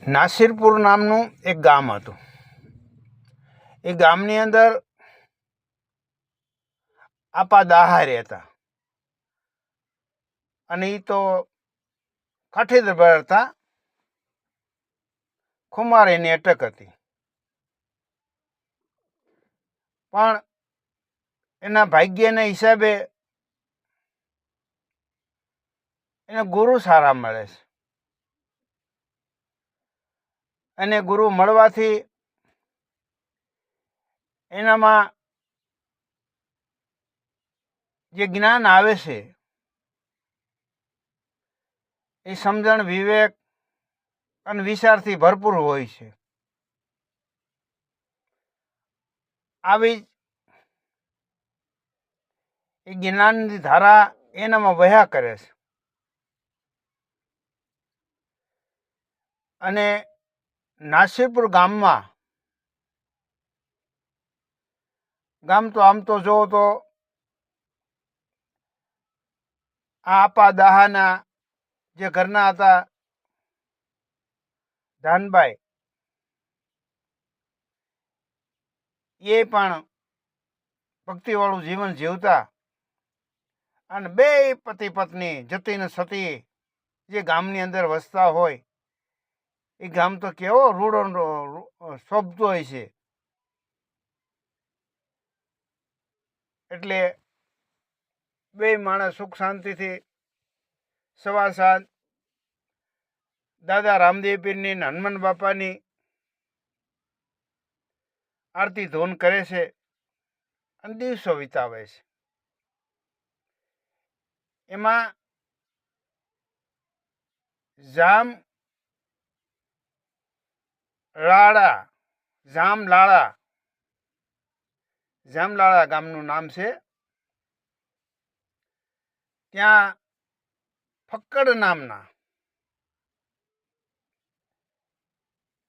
નાસિરપુર નામનું એક ગામ હતું. એ ગામની અંદર આપા દાહા રહેતા, અને એ તો કાઠીદર હતા. ખુમાર એની અટક હતી, પણ એના ભાગ્યના હિસાબે એને ગુરુ સારા મળે છે. અને ગુરુ મળવાથી એનામાં જે જ્ઞાન આવે છે એ સમજણ, વિવેક અને વિચારથી ભરપૂર હોય છે. આવી એ જ્ઞાનની ધારા એનામાં વહ્યા કરે છે. અને નાસિરપુર ગામ તો આમ તો જોવો તો આ આપા દાહાના જે ઘરના હતા ધાનભાઈ, એ પણ ભક્તિવાળું જીવન જીવતા. અને બે પતિ પત્ની જતી ને સતી જે ગામની અંદર વસતા હોય, એ ગામ તો કેવો રૂડો શોભતો હોય છે. એટલે બે માણસ સુખ શાંતિથી સવાર સાંજ દાદા રામદેવ પીરની ને હનુમાન બાપાની આરતી ધૂન કરે છે અને દિવસો વિતાવે છે. એમાં જામલાળા ગામનું નામ છે. ત્યાં ફક્કડ નામના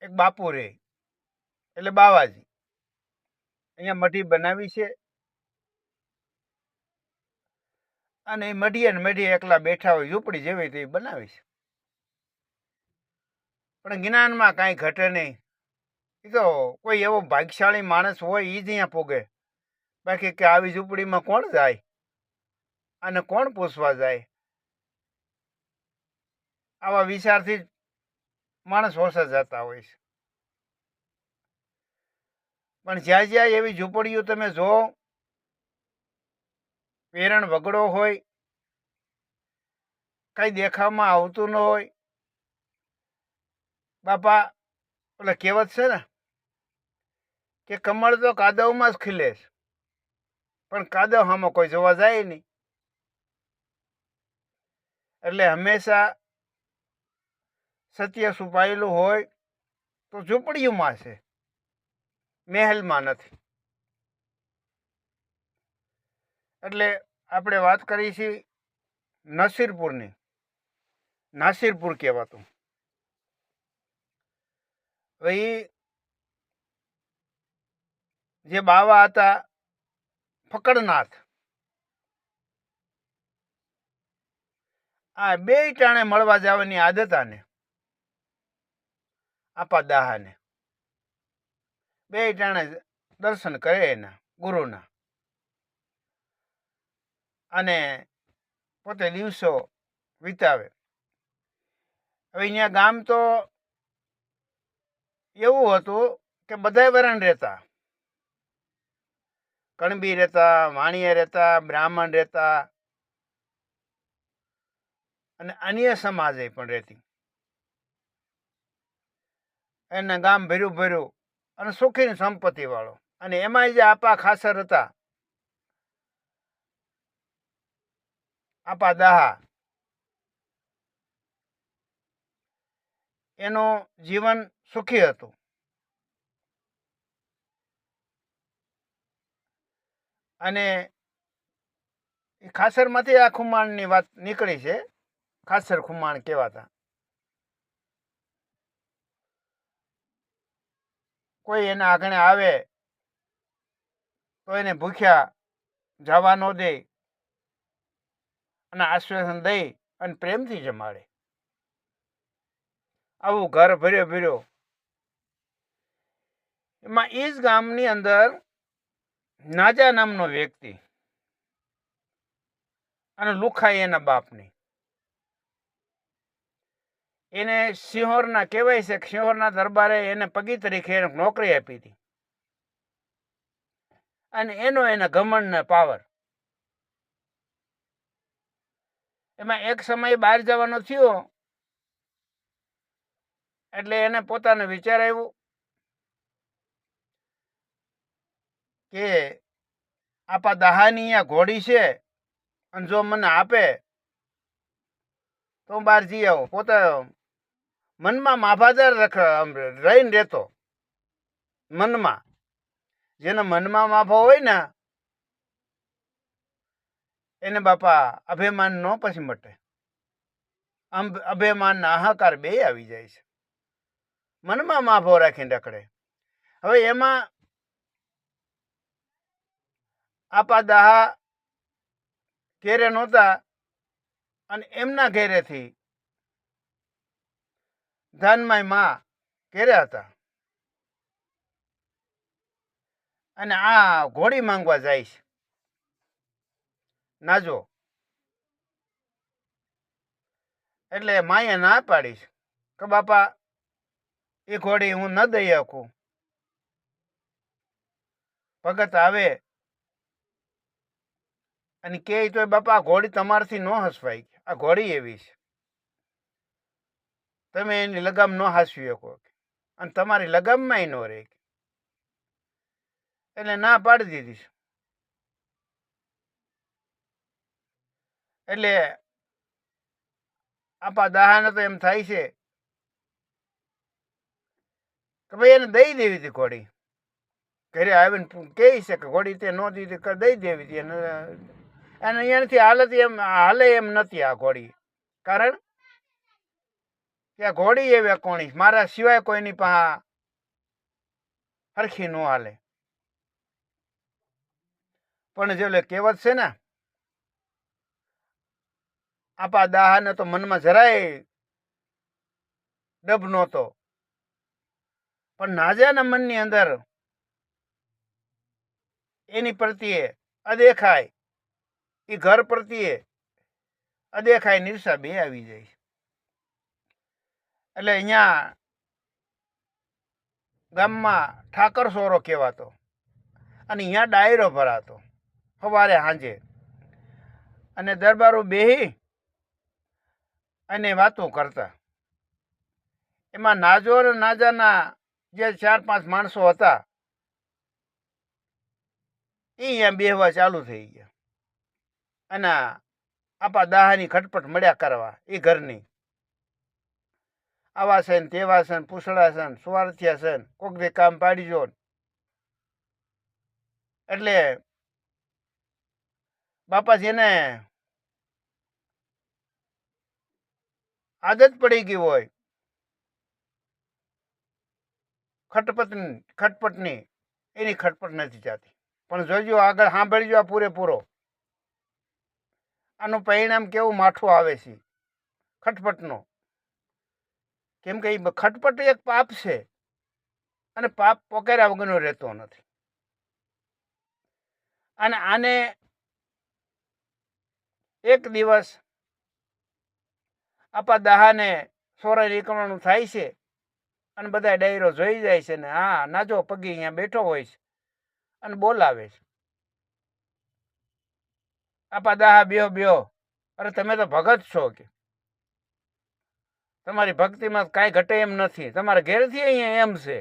એક બાપુ રહે, એટલે બાવાજી. અહીંયા મઢી બનાવી છે, અને એ મઢીએ એકલા બેઠા હોય, ઝૂંપડી જેવી તે બનાવી છે. પણ જ્ઞાનમાં કાંઈ ઘટે નહીં. એ તો કોઈ એવો ભાગ્યશાળી માણસ હોય એ જ અહીંયા પોગે. બાકી કે આવી ઝૂંપડીમાં કોણ જાય અને કોણ પૂછવા જાય? આવા વિચારથી જ માણસ ઓછા જતા હોય છે. પણ જ્યાં જ્યાં એવી ઝૂંપડીઓ તમે જો, વેરણ વગડો હોય, કઈ દેખાવમાં આવતું ન હોય, બાપા ઓલા કહેવત છે ને કે કમળ તો કાદવમાં જ ખીલે છે, પણ કાદવ આમાં કોઈ જોવા જાય નહીં. એટલે હંમેશા સત્ય છુપાયેલું હોય તો ઝૂંપડીઓમાં છે, મહેલમાં નથી. એટલે આપણે વાત કરી છીએ નસીરપુરની. નાસિરપુર કહેવાતું. હવે જે બાવા હતા ફકડનાથ, આ બે ટાણે મળવા જવાની આદત આને આપા દાહાને. બે ટાણે દર્શન કરે એના ગુરુના, અને પોતે દિવસો વિતાવે. હવે અહીંયા ગામ તો એવું હતું કે બધા વરણ રહેતા. કણબી રહેતા, વાણિયા રહેતા, બ્રાહ્મણ રહેતા, અને અન્ય સમાજે પણ રહેતી. એના ગામ ભર્યું અને સુખી સંપત્તિ વાળો. અને એમાં જે આપા ખાસર હતા, આપા દાહા, એનું જીવન સુખી હતું. અને એ ખાસરમાંથી આ ખુમાણની વાત નીકળી છે. ખાસર ખુમાણ કહેવાતા. કોઈ એના આગળ આવે તો એને ભૂખ્યા જવા ન દે, અને આશ્વાસન દઈ અને પ્રેમથી જમાડે. આવું ઘર ભર્યો ભર્યો. એમાં એ જ ગામની અંદર નાજા નામનો વ્યક્તિ અને લુખાઈ એના બાપની, એને સિંહોરના કહેવાય છે કે સિંહોરના દરબારે એને પગી તરીકે નોકરી આપી હતી. અને એનો એના ઘમંડનો પાવર. એમાં એક સમય બહાર જવાનો થયો એટલે એને પોતાનો વિચાર આવ્યો કે આપા દહાની અહીંયા ઘોડી છે અને જો મને આપે તો હું બહાર જઈ આવું. પોતા મનમાં માભાદાર રહીને રહેતો. મનમાં જેને મનમાં માફો હોય ને એને બાપા અભિમાન ન પછી મટે. અભિમાન ના અહંકાર બે આવી જાય છે. મનમાં માફો રાખીને રખડે. હવે એમાં આપા દાહા ઘેરે નહોતા અને એમના ઘેરેથી ધનમાય માં ઘેરે હતા અને આ ઘોડી માંગવા જાય છે નાજો. એટલે માએ ના પાડીશ કે બાપા એ ઘોડી હું ન દઈ શકું. ભગત આવે અને કહે તો બાપા આ ઘોડી તમારાથી ન હસવાય. આ ઘોડી એવી છે તમે એની લગામ ન હાંસવી શકો અને તમારી લગામમાં ન રહે. એટલે ના પાડી દીધી. એટલે આપા દાહાને તો એમ થાય છે કે ભાઈ એને દઈ દેવી હતી ઘોડી. ઘરે આવીને કહે છે કે ઘોડી તે ન દીધી દઈ દેવી હતી. અને અહીંયાથી હાલત એમ હાલે એમ નથી આ ઘોડી. કારણ કે આ ઘોડી એવી કોણી મારા સિવાય કોઈની પાસે હરખી ન હાલે. પણ જે કહેવત છે ને આપા દાહાને તો મનમાં જરાય ડબ નહોતો. પણ નાજાના મનની અંદર એની પ્રત્યે અદેખાય એ ઘર પ્રત્યે અદેખાય નિર્સા બે આવી જાય. એટલે અહીંયા ગામમાં ઠાકર સોરો કહેવાતો અને અહીંયા ડાયરો ભરાતો સવારે સાંજે. અને દરબારો બેહી અને વાતો કરતા. એમાં નાજો અને નાજાના જે 4-5 માણસો હતા એ અહીંયા બેહવા ચાલુ થઈ ગયા. અને આપા દાહાની ખટપટ મળ્યા કરવા એ ઘરની. આવા છે ને તેવા છે ને પૂછડા છે ને સ્વાર્થિયા છે ને કોક દે કામ પાડી જો. એટલે બાપા જેને આદત પડી ગઈ હોય ખટપટની એની ખટપટ નથી જાતી. પણ જોજો આગળ સાંભળજો આ પૂરેપૂરો. આનું પરિણામ કેવું માઠું આવે છે ખટપટનો. કેમ કે ખટપટ એક પાપ છે અને પાપ પોકાર્યા વગરનો રહેતો નથી. અને આને એક દિવસ આપા દાહાને સોરે નીકળવાનું થાય છે અને બધા ડાયરો જોઈ જાય છે ને હા નાજો પગી અહીંયા બેઠો હોય છે અને બોલાવે છે આપા દાહા બેહો બેહો. અરે તમે તો ભગત છો કે તમારી ભક્તિમાં કાંઈ ઘટે એમ નથી. તમારા ઘેરથી અહીંયા એમ છે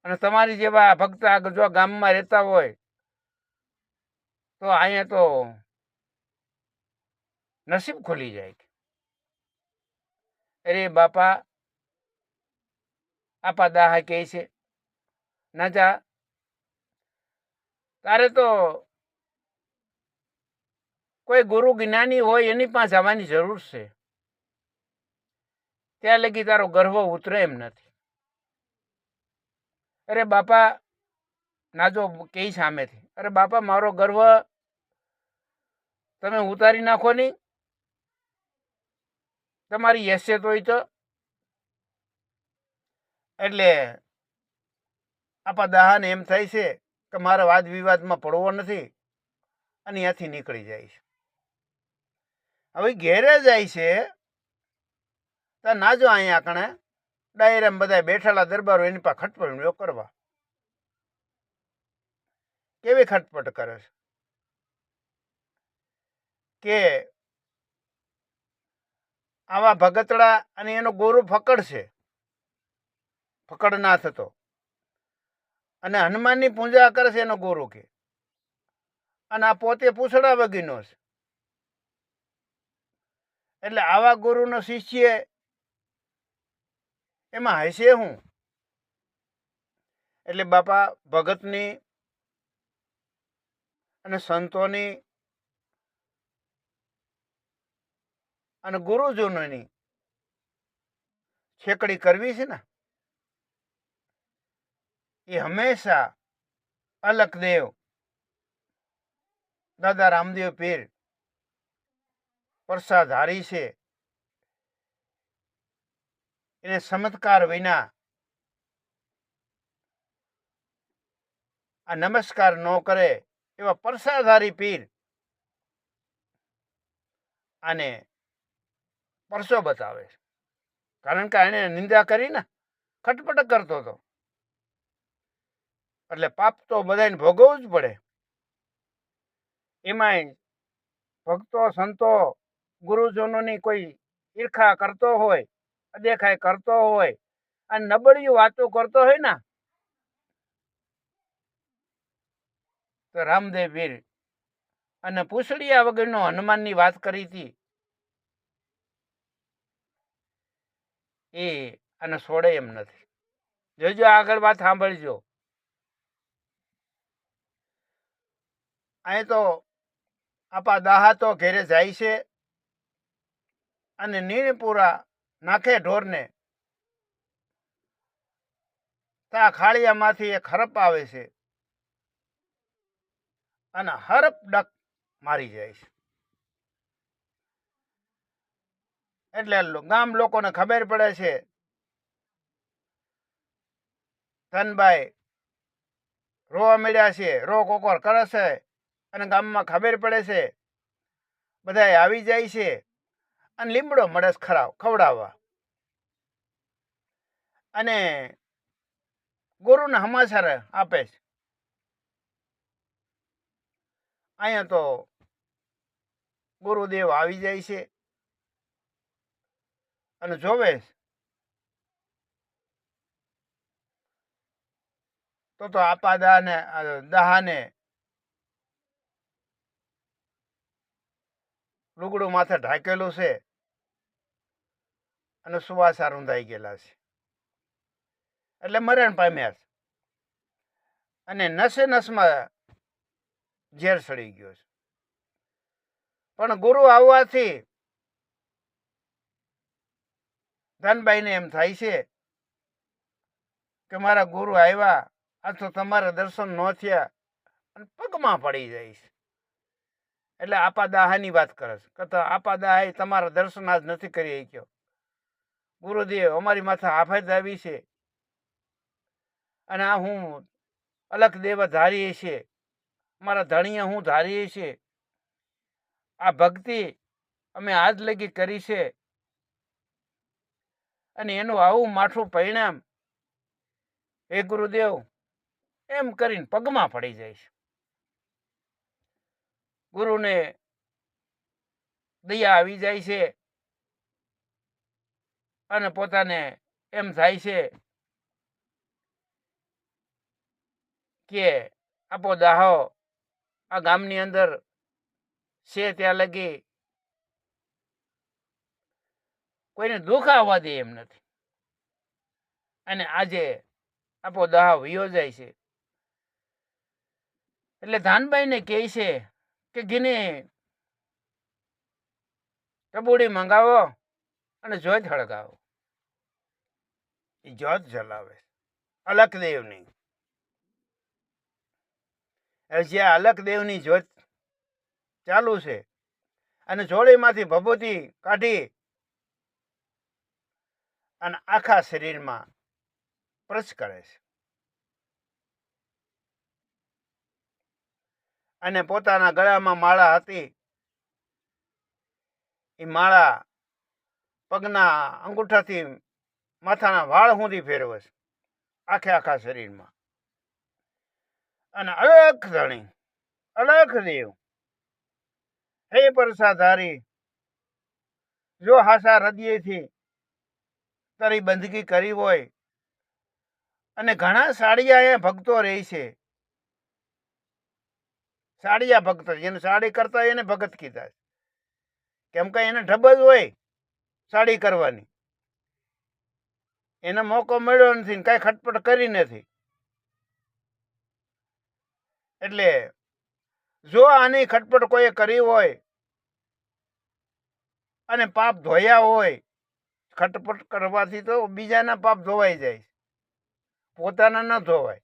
અને તમારી જેવા ભક્ત આગળ જો ગામમાં રહેતા હોય તો અહીંયા તો નસીબ ખુલી જાય. અરે બાપા આપા દાહા કહે છે નાજા તારે તો કોઈ ગુરુ જ્ઞાની હોય એની પાસે જવાની જરૂર છે. ત્યાં લગી તારો ગર્વ ઉતરે એમ નથી. અરે બાપા નાજો કહે સામેથી અરે બાપા મારો ગર્વ તમે ઉતારી નાખો નહીં. તમારી હેસિયત હોય તો એટલે આપણા દાહાને એમ થાય છે કે મારે વાદ વિવાદમાં પડવો નથી, અને ત્યાંથી નીકળી જાય છે. હવે ઘેરે જાય છે તો નાજો અહીંયા કણે ડાયરામાં બધા બેઠેલા દરબારો એની પાસે ખટપટ કરવા. કેવી ખટપટ કરે છે કે આવા ભગતડા અને એનો ગોરુ ફકડશે, ફકડ ના થતો, અને હનુમાનની પૂજા કરે છે એનો ગોરુ કે, અને આ પોતે પૂછડા વગીનો છે. એટલે આવા ગુરુનો શિષ્ય એમાં હશે હું? એટલે બાપા ભગતની અને સંતોની અને ગુરુજનોની છેકડી કરવી છે ને, એ હંમેશા અલકદેવ દાદા રામદેવ પીર પરસાધારી છે, એને ચમત્કાર વિના આ નમસ્કાર ન કરે એવા પરસાધારી પીર આને પરસો બતાવે છે. કારણ કે એને નિંદા કરી ને ખટપટ કરતો હતો, એટલે પાપ તો બધાને ભોગવવું જ પડે. એમાંય ભક્તો સંતો ગુરુજનોની કોઈ ઈર્ખા કરતો હોય, અદેખાઈ કરતો હોય, અને નબળિયું વાતો કરતો હોય ને, તો રામદેવ પીર અને પૂછડિયા વગરનો હનુમાનની વાત કરી હતી, એ આને છોડે એમ નથી. જોજો આગળ વાત સાંભળજો. અહીં તો આપા દાહા તો ઘેરે જાય છે, અને નીણપુરા નાખે ઢોરને, તા ખાળિયામાંથી એક હરપ આવે છે, અને હરપ ડક મારી જાય છે. એટલે ગામ લોકોને ખબર પડે છે, ધનભાઈ રોવા મળ્યા છે, રો કોકોર કરે છે, અને ગામમાં ખબર પડે છે, બધા આવી જાય છે, અને લીમડો મળે ખવડાવવા, અને ગુરુને સમાચાર આપે છે. અહીંયા તો ગુરુદેવ આવી જાય છે, અને જોવે તો આપા દાહાને લુગડું માથે ઢાંકેલું છે, અને સુવાસા રૂંધાઈ ગયેલા છે, એટલે મરણ પામ્યા છે, અને નસે નસમાં ઝેર સડી ગયો છે. પણ ગુરુ આવવાથી ધનબાઈને એમ થાય છે કે મારા ગુરુ આવ્યા, આ તો તમારા દર્શન ન થયા, અને પગમાં પડી જાય છે. એટલે આપા દાહાની વાત કરે છે કે આપા દાહાએ તમારા દર્શન આજ નથી કરી શક્યો. ગુરુદેવ અમારી માથે આફત આવી છે, અને આ હું અલખ દેવ ધારીએ છે, મારા ધણીએ હું ધારીએ છે, આ ભક્તિ અમે આજ લગી કરી છે, અને એનું આવું માઠું પરિણામ, હે ગુરુદેવ, એમ કરીને પગમાં પડી જાય છે. ગુરુને દયા આવી જાય છે, અને પોતાને એમ થાય છે કે આપો દાહો આ ગામની અંદર છે ત્યાં લગી કોઈને દુઃખ આવવા દે એમ નથી, અને આજે આપો દાહો વયો જાય છે. એટલે ધાનભાઈને કહે છે કે ઘીની ટબુડી મંગાવો અને જ્યોત હળગાવો. એ જ્યોત જલાવે અલખદેવની. જ્યાં અલખદેવની જ્યોત ચાલુ છે, અને જોડીમાંથી ભભૂતિ કાઢી અને આખા શરીરમાં પ્રચ કરે છે અને પોતાના ગળામાં માળા હતી એ માળા પગના અંગૂઠાથી માથાના વાળ સુધી ફેરવે છે આખા શરીરમાં. અને અલખ ધણી અલખ દેવ હે પરસાધારી, જો હાસા હૃદયથી તારી બંદગી કરી હોય, અને ઘણા સાડિયા એ ભક્તો રહે છે, સાડિયા ભક્ત જેને સાડી કરતા એને ભગત કીધા, કેમ કે એને ઢબ જ હોય સાડી કરવાની, એને મોકો મળ્યો નથી, કઈ ખટપટ કરી નથી. એટલે જો આની ખટપટ કોઈ કરી હોય અને પાપ ધોયા હોય, ખટપટ કરવાથી તો બીજાના પાપ ધોવાઈ જાય, પોતાના ન ધોવાય.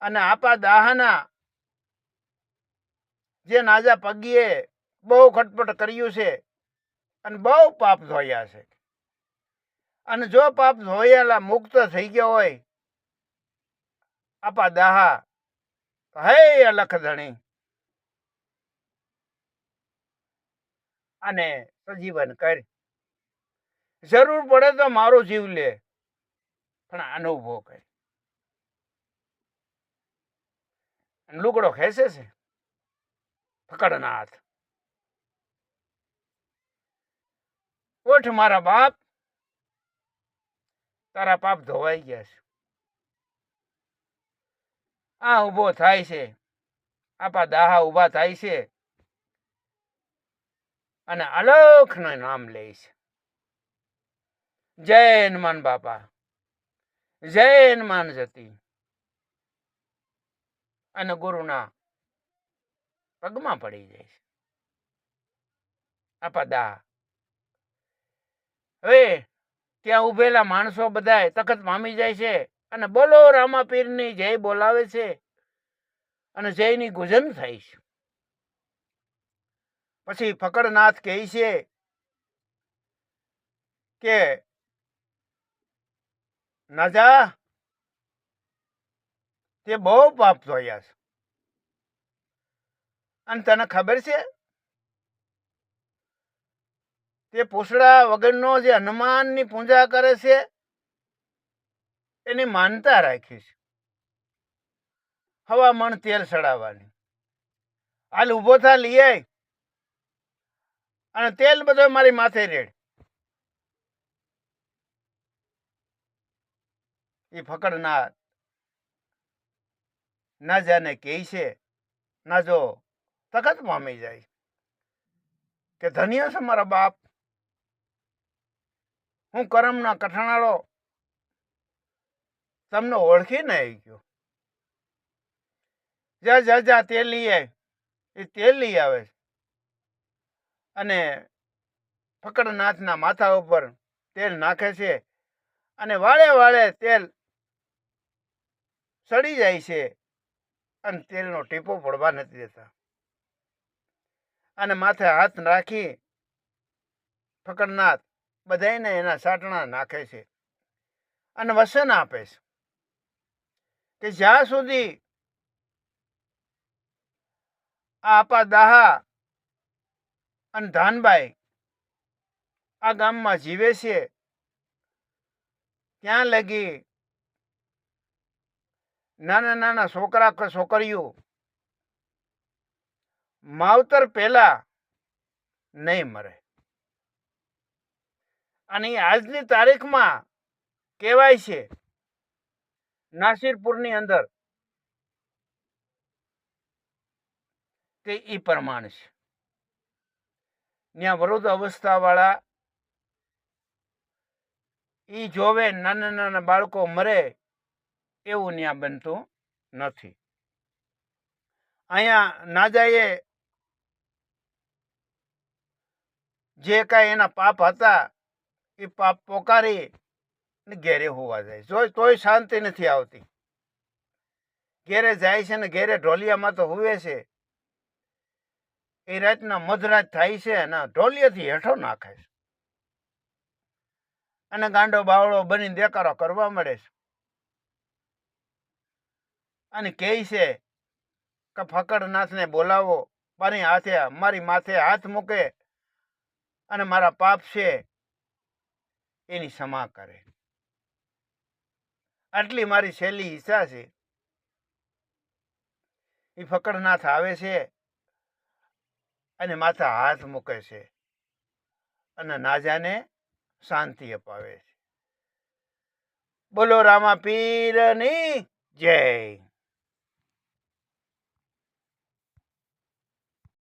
અને આપા દાહના જે નાજા પગીએ બહુ ખટપટ કર્યું છે અને બહુ પાપ ધોયા છે, અને જો પાપ ધોયેલા મુક્ત થઈ ગયો હોય આપા દાહા, હે અલખ ધણી, અને સજીવન કર, જરૂર પડે તો મારો જીવ લે, પણ અનુભવ કર. લુગડો ખેંચે છે ફકડનાથ, ઓઠ મારા બાપ, તારા પાપ ધોવાઈ ગયા છે. આ ઉભો થાય છે, આપા દાહા ઉભા થાય છે અને અલખ નું નામ લે છે. જય હનુમાન બાપા, જય હનુમાન જતી, અને ગુરુના પગમાં પડી જાય છે આપા દાહ. હવે ત્યાં ઉભેલા માણસો બધા તખત પામી જાય છે અને બોલો રામા પીરની જય બોલાવે છે, અને જયની ગુંજન થાય છે. પછી ફકડનાથ કહે છે કે નાજા, તે બહુ પાપ ધોયા છે, અને તને ખબર છે તે પૂછડા વગરનો જે હનુમાનની પૂજા કરે છે એની માનતા રાખી છે હવામણ તેલ ચડાવવાની. હાલ ઉભો થા લઈ આય, અને તેલ બધો મારી માથે રેડ. એ ફકડનાથ ના જાને કે છે, ના જો તખત પામી જાય કે ધન્ય છે મારા બાપ, હું કરમના કઠણાળો તમને ઓળખીને આવી ગયો. જા તેલ લઈ આય. એ તેલ લઈ આવે છે અને ફકડનાથના માથા ઉપર તેલ નાખે છે, અને વાળે વાળે તેલ સડી જાય છે, અને તેલનો ટીપો પડવા નથી દેતા. અને માથે હાથ રાખી ફકડનાથ બધાને એના સાટણા નાખે છે, અને વસન આપે છે કે જ્યાં સુધી આ આપા દાહા અને ધાનબાઈ આ ગામમાં જીવે છે ત્યાં લગી નાના નાના છોકરા કે છોકરીઓ માવતર પહેલા નહીં મરે. અને આજની તારીખમાં કહેવાય છે નાસિરપુરની અંદર કે એ પ્રમાણ છે. ત્યાં વૃદ્ધ અવસ્થા વાળા એ જોવે નાના નાના બાળકો મરે એવું ત્યાં બનતું નથી. અહીંયા નાજાએ જે કાંઈ એના પાપ હતા એ પાપ પોકારી ઘેરે હોવા જાય, તોય શાંતિ નથી આવતી. ઘેરે જાય છે ને ઘેરે ઢોલિયામાં તો હુવે છે, એ રાતના મધરાત થાય છે અને ઢોલિયાથી હેઠો નાખે છે, અને ગાંડો બાવળો બનીને દેકારો કરવા મળે છે અને કહે છે કે ફકડનાથને બોલાવો, મારી માથે હાથ મૂકે અને મારા પાપ છે એની ક્ષમા કરે. આટલી મારી છેલ્લી ઈચ્છા છે. એ ફકડનાથ આવે છે અને માથા હાથ મૂકે છે અને નાજાને શાંતિ અપાવે છે. બોલો રામા પીરની જય.